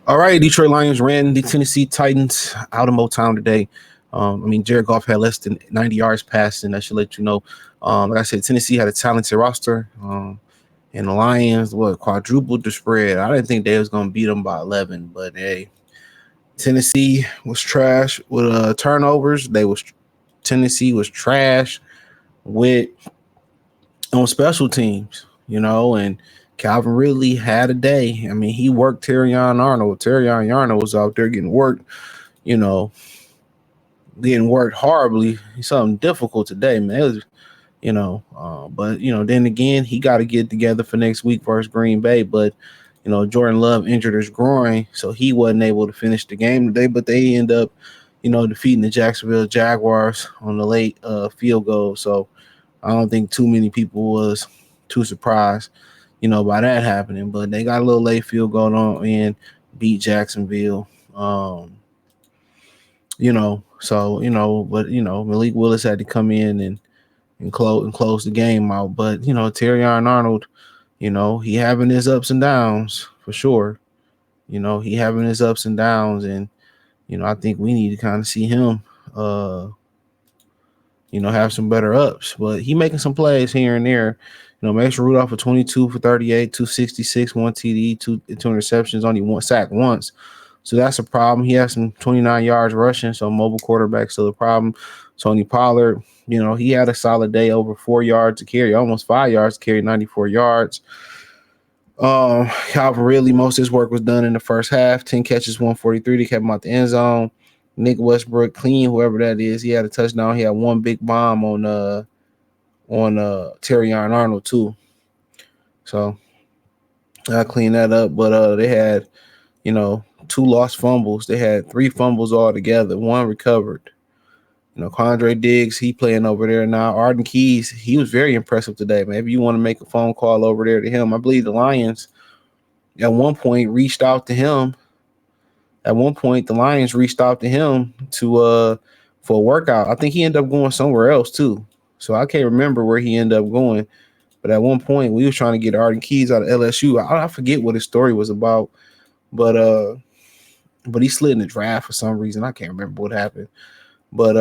All right, Detroit Lions ran the Tennessee Titans out of Motown today. Jared Goff had less than 90 yards passing. That should let you know. Like I said, Tennessee had a talented roster, and the Lions quadrupled the spread. I didn't think they was gonna beat them by 11, but hey, Tennessee was trash with turnovers. Tennessee was trash with on special teams, and Calvin Ridley had a day. I mean, he worked Terrion Arnold. Terrion Arnold was out there you know, getting worked horribly. Something difficult today, man. It was, but then again, he got to get together for next week versus Green Bay. But Jordan Love injured his groin, so he wasn't able to finish the game today. But they end up, defeating the Jacksonville Jaguars on the late field goal. So I don't think too many people was too surprised, by that happening. But they got a little late field goal on and beat Jacksonville. Malik Willis had to come in and close the game out. But Terrion Arnold, he having his ups and downs for sure. He having his ups and downs, and I think we need to kind of see him have some better ups. But he making some plays here and there. Mason Rudolph for 22 for 38, 266, one TD, two interceptions, only one sack once. So that's a problem. He has some 29 yards rushing, so mobile quarterback still a problem. Tony Pollard, he had a solid day, over 4 yards to carry, almost 5 yards to carry, 94 yards. Calvin Ridley, most of his work was done in the first half. 10 catches, 143. They kept him out the end zone. Nick Westbrook, clean, whoever that is. He had a touchdown. He had one big bomb on Terrion Arnold too. So I cleaned that up. But they had, two lost fumbles. They had three fumbles altogether. One recovered. Quandre Diggs, he playing over there now. Arden Keys, he was very impressive today. Maybe you want to make a phone call over there to him. I believe the Lions at one point reached out to him. At one point, the Lions reached out to him for a workout. I think he ended up going somewhere else too. So I can't remember where he ended up going. But at one point, we was trying to get Arden Keys out of LSU. I forget what his story was about, but he slid in the draft for some reason. I can't remember what happened. But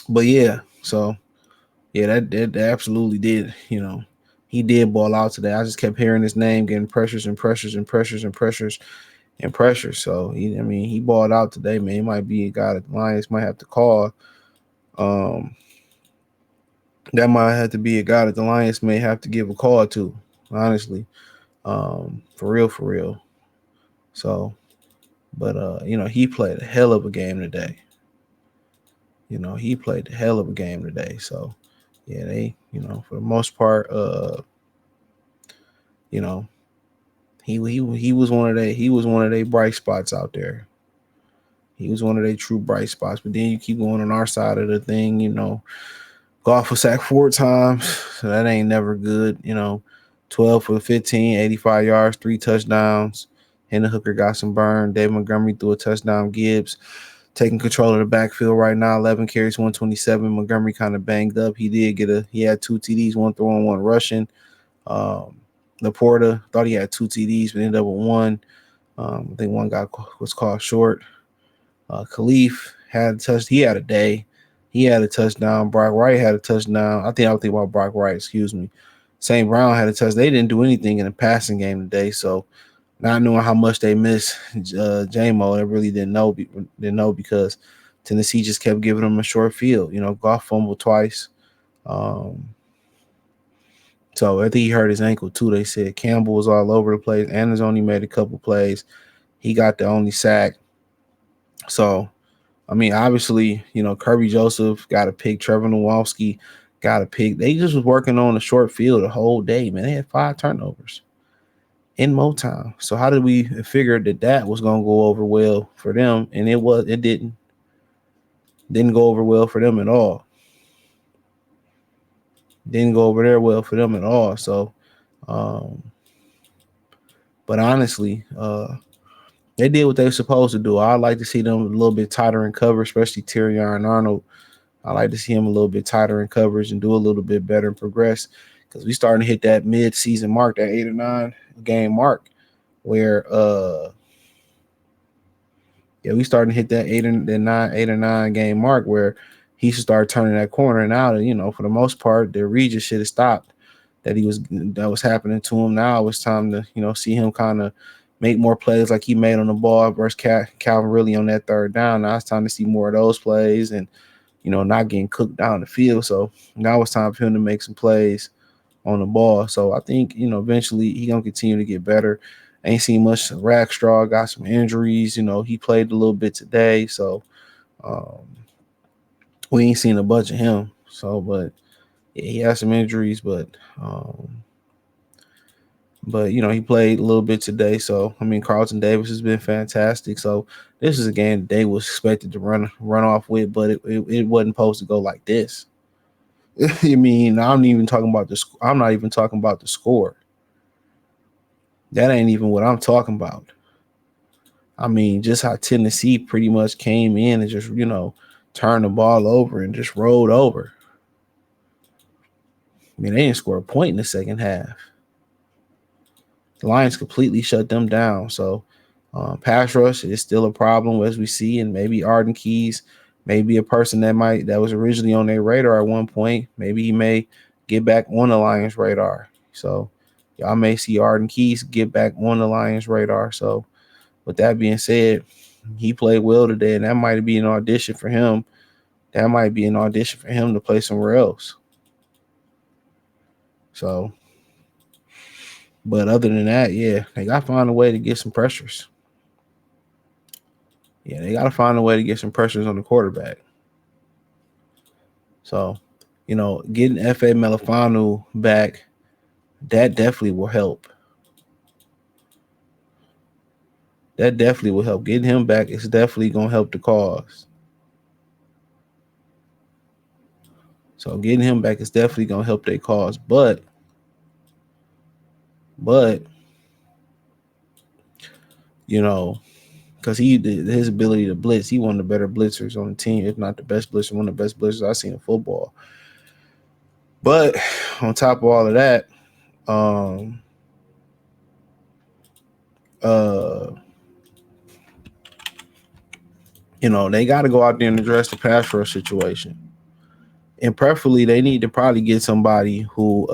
yeah, so yeah, that absolutely did. He did ball out today. I just kept hearing his name, getting pressures and pressures and pressures and pressures and pressures. So he balled out today, man. He might be a guy that the Lions might have to call. That might have to be a guy that the Lions may have to give a call to, honestly. For real, for real. So, but he played a hell of a game today. He played a hell of a game today. So, yeah, they, for the most part, you know, he was one of their bright spots out there. He was one of their true bright spots. But then you keep going on our side of the thing, Goff was sacked 4 times, so that ain't never good. 12 for 15, 85 yards, 3 touchdowns. Hendon Hooker got some burn. David Montgomery threw a touchdown. Gibbs taking control of the backfield right now. 11 carries, 127. Montgomery kind of banged up. He had 2 TDs, 1 throwing, 1 rushing. Laporta thought he had 2 TDs, but ended up with 1. I think one guy was called short. Khalif had a touch. He had a day. He had a touchdown. Brock Wright had a touchdown. I was thinking about Brock Wright, excuse me. St. Brown had a touch. They didn't do anything in the passing game today. So not knowing how much they missed J-Mo, they really didn't know because Tennessee just kept giving them a short field. Goff fumbled twice. So I think he hurt his ankle too. They said Campbell was all over the place. Anders only made a couple plays. He got the only sack. So, obviously, Kirby Joseph got a pick. Trevor Nowalski got a pick. They just was working on a short field the whole day, man. They had 5 turnovers in Motown. So how did we figure that was going to go over well for them? And it didn't go over well for them at all. Didn't go over there well for them at all. So, but honestly, they did what they were supposed to do. I'd like to see them a little bit tighter in cover, especially Terrion Arnold. I like to see him a little bit tighter in coverage and do a little bit better and progress because we starting to hit that mid-season mark, that 8 or 9 game mark. where yeah, we starting to hit that 8 or 9 game mark where he should start turning that corner. And now, for the most part, the Regis should have stopped that was happening to him. Now it's time to see him kind of make more plays like he made on the ball versus Calvin really on that third down. Now it's time to see more of those plays and not getting cooked down the field. So now it's time for him to make some plays on the ball. So I think eventually he gonna continue to get better. Ain't seen much Rackstraw, got some injuries. He played a little bit today, so um, we ain't seen a bunch of him. So, but yeah, he has some injuries, but he played a little bit today. So I mean, Carlton Davis has been fantastic. So this is a game that they was expected to run off with, but it wasn't supposed to go like this. I mean, I'm not even talking about the score. That ain't even what I'm talking about. I mean, just how Tennessee pretty much came in and just, turned the ball over and just rolled over. I mean, they didn't score a point in the second half. The Lions completely shut them down. So, pass rush is still a problem as we see, and maybe Arden Keys may be a person that was originally on their radar at one point. Maybe he may get back on the Lions' radar. So, y'all may see Arden Keys get back on the Lions' radar. So, with that being said, he played well today, and that might be an audition for him. That might be an audition for him to play somewhere else. So, but other than that, yeah, they got to find a way to get some pressures. Yeah, they got to find a way to get some pressures on the quarterback. So, getting F.A. Melifanu back, that definitely will help. That definitely will help. Getting him back is definitely going to help the cause. So getting him back is definitely going to help their cause. But because his ability to blitz, he one of the better blitzers on the team, if not the best blitzer, one of the best blitzers I've seen in football. But on top of all of that, they got to go out there and address the pass rush situation. And preferably, they need to probably get somebody who,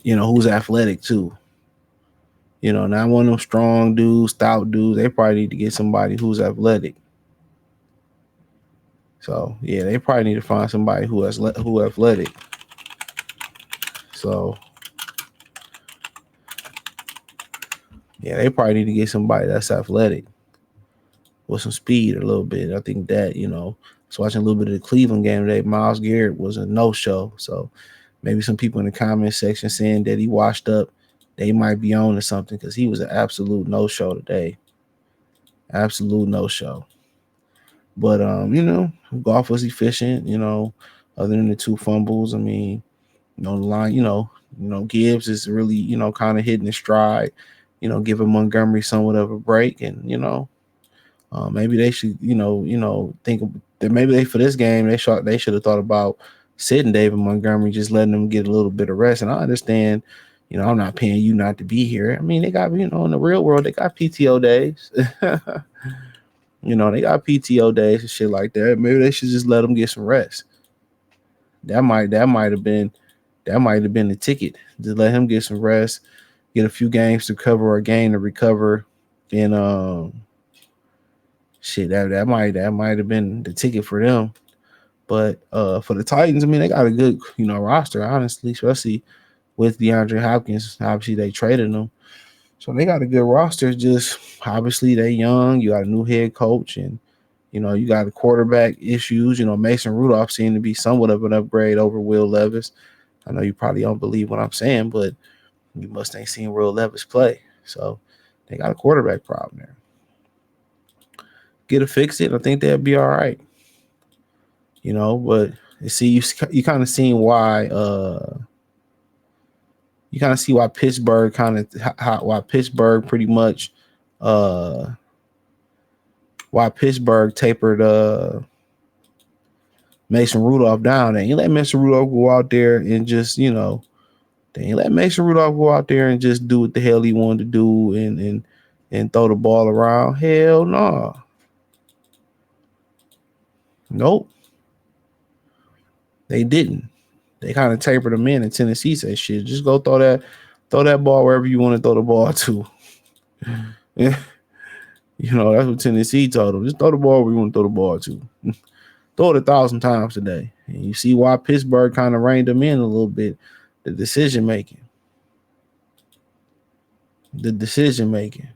who's athletic too. Not one of them strong dudes, stout dudes. They probably need to get somebody who's athletic. So yeah, they probably need to find somebody who athletic. So yeah, they probably need to get somebody that's athletic with some speed a little bit. I think that, I was watching a little bit of the Cleveland game today. Myles Garrett was a no-show. So maybe some people in the comment section saying that he washed up, they might be on to something because he was an absolute no-show today. Absolute no-show. But, Goff was efficient, other than the 2 fumbles. I mean, the line, Gibbs is really, kind of hitting his stride, giving Montgomery somewhat of a break. And, maybe they should, think that maybe for this game, they should have thought about sitting David Montgomery, just letting them get a little bit of rest. And I understand, I'm not paying you not to be here. I mean, they got, in the real world, they got PTO days. They got PTO days and shit like that. Maybe they should just let them get some rest. That might have been the ticket. Just let him get some rest, get a few games to cover or a game to recover, and shit, that might have been the ticket for them. But for the Titans, I mean, they got a good roster, honestly, especially with DeAndre Hopkins. Obviously, they traded him, so they got a good roster. Just obviously they young. You got a new head coach, and you got the quarterback issues. Mason Rudolph seemed to be somewhat of an upgrade over Will Levis. I know you probably don't believe what I'm saying, but you must ain't seen Will Levis play. So they got a quarterback problem there. Get it fixed it. I think they'll be all right. But you see, you kind of seen why. You kind of see why Pittsburgh pretty much why Pittsburgh tapered Mason Rudolph down. And you let Mason Rudolph go out there and just They ain't let Mason Rudolph go out there and just do what the hell he wanted to do and throw the ball around. Hell no. Nope. They didn't. They kind of tapered him in, and Tennessee said, "Shit, just go throw that ball wherever you want to throw the ball to." Yeah, that's what Tennessee told him. Just throw the ball where you want to throw the ball to. Throw it 1,000 times today, and you see why Pittsburgh kind of reined them in a little bit. The decision making. The decision making.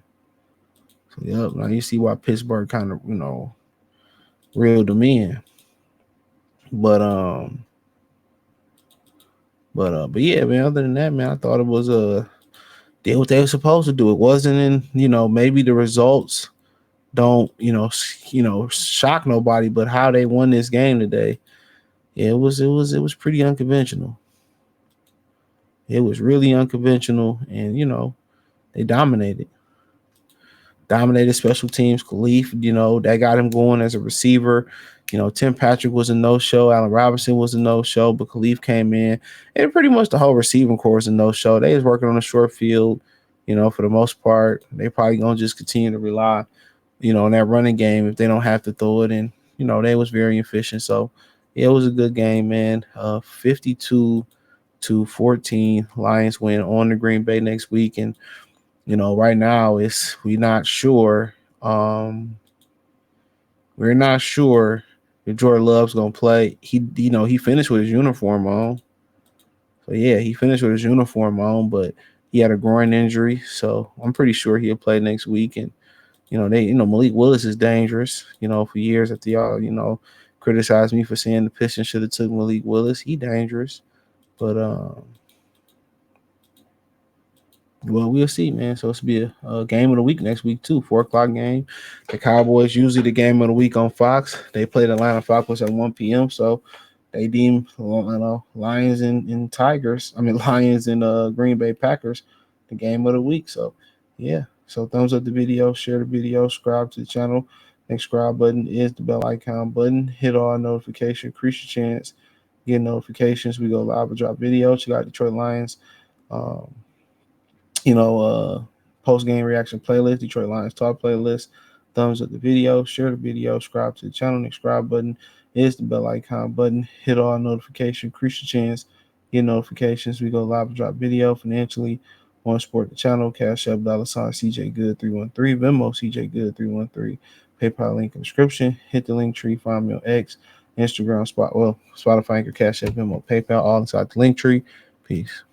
So, yep. Now you see why Pittsburgh kind of reeled them in. But but yeah, man. Other than that, man, I thought it was did what they were supposed to do. It wasn't maybe the results don't shock nobody, but how they won this game today, it was pretty unconventional. It was really unconventional, and they dominated special teams. Khalif, that got him going as a receiver. Tim Patrick was a no-show. Allen Robinson was a no-show, but Khalif came in. And pretty much the whole receiving corps was a no-show. They was working on a short field, for the most part. They probably going to just continue to rely, on that running game if they don't have to throw it. And, they was very efficient. So, yeah, it was a good game, man. 52-14. Lions win on the Green Bay next week. And, right now we're not sure. We're not sure if Jordan Love's gonna play. He finished with his uniform on. So yeah, he finished with his uniform on, but he had a groin injury. So I'm pretty sure he'll play next week. And Malik Willis is dangerous. For years after y'all criticized me for saying the Pistons should have took Malik Willis. He dangerous, but well, we'll see, man. So it's be a game of the week next week too. 4 o'clock game. The Cowboys usually the game of the week on Fox. They play the Atlanta Falcons at 1 p.m. So they deem Lions and Tigers. I mean Lions and Green Bay Packers the game of the week. So yeah. So thumbs up the video, share the video, subscribe to the channel. Next subscribe button is the bell icon button. Hit all notifications, increase your chance. Get notifications. We go live and drop videos. You got Detroit Lions. Um, post game reaction playlist, Detroit Lions talk playlist. Thumbs up the video, share the video, subscribe to the channel. The subscribe button is the bell icon button. Hit all notifications, increase your chance, get notifications. We go live and drop video financially on support the channel. Cash App $ CJ Good 313, Venmo CJ Good 313, PayPal link in the description. Hit the link tree, find me on X, Instagram, Spotify, Anchor, Cash App, Venmo, PayPal, all inside the link tree. Peace.